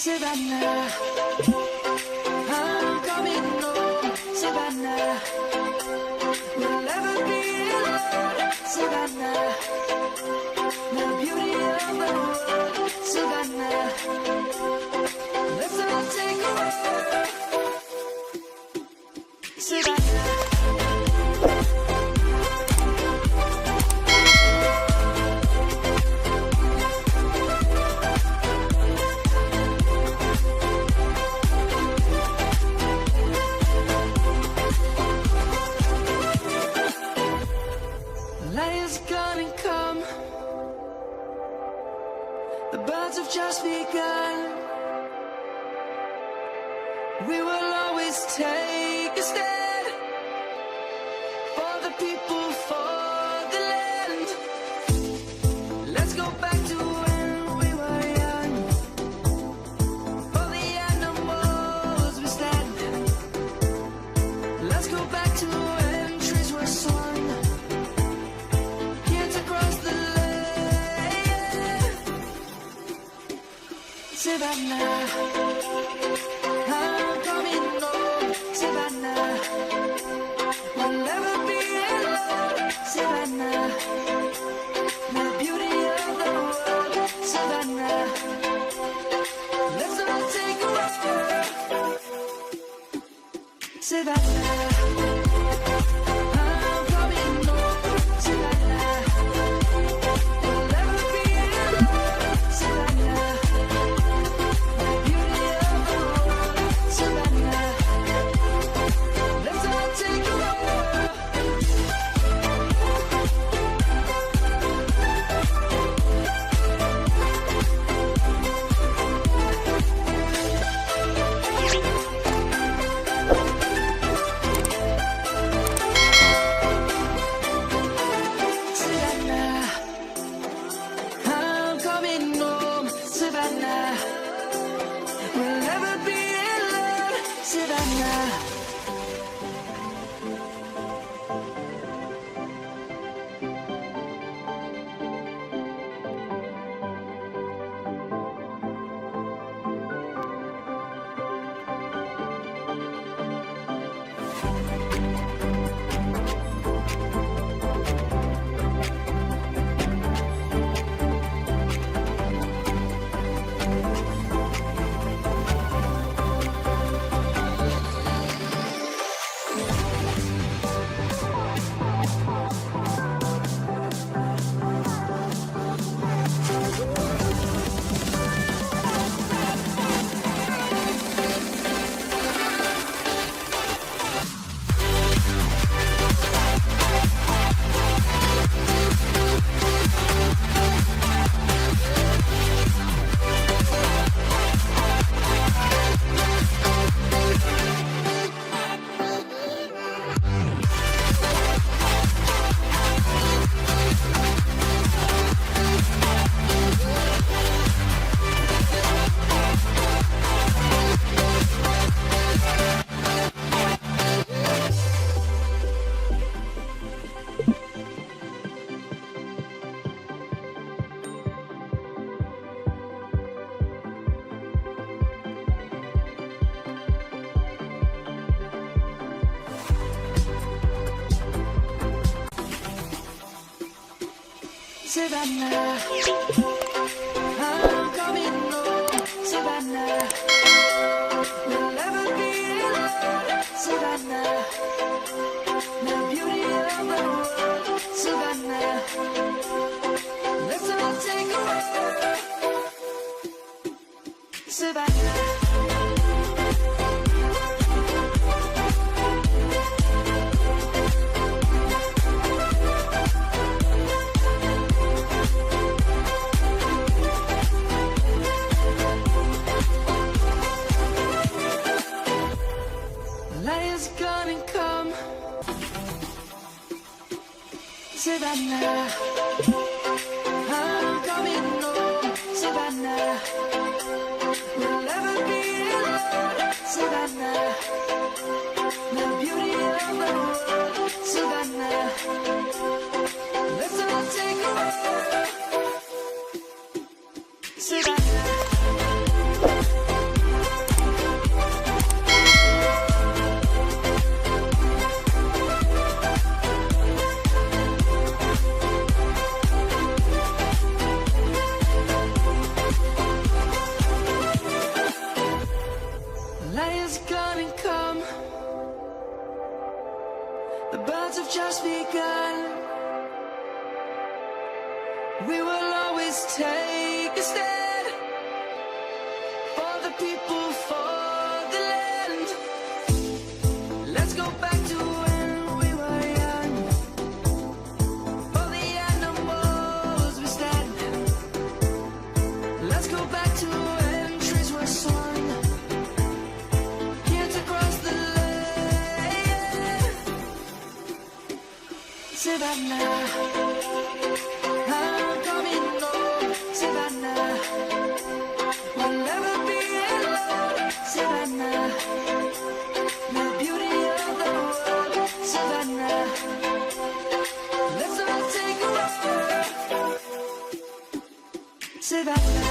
Savannah, I'm coming home, Savannah. We'll never be alone, Savannah. The beauty of the world, Savannah. Let's all take a walk, Savannah. Lion's gonna come. The birds have just begun. We will always take a stand for the people, for the land. Let's go back to when we were young. For the animals we stand. Let's go back to when trees were swung. Savannah, I'm coming home, Savannah. We'll never be alone, Savannah. The beauty of the world, Savannah. Let's all take a walk, Savannah. I'm coming home, Savannah. We'll never be alone, Savannah. We'll never be alone, Savannah. Savannah, I'm coming home, Savannah. We'll never be alone, Savannah. The beauty of the world, Savannah. Let's all take a walk, 'cause Savannah, I'm coming home, Savannah. We'll never be alone, Savannah. The beauty of the world, Savannah. Let's all take a walk, Savannah. We will always take a stand for the people, for the land. Let's go back to when we were young. For the animals we stand. Let's go back to when trees were swung. Kids across the land. Savannah, I'm coming home. Savannah, we'll never be alone. Savannah, the beauty of the world. Savannah, let's all take a walk. Savannah.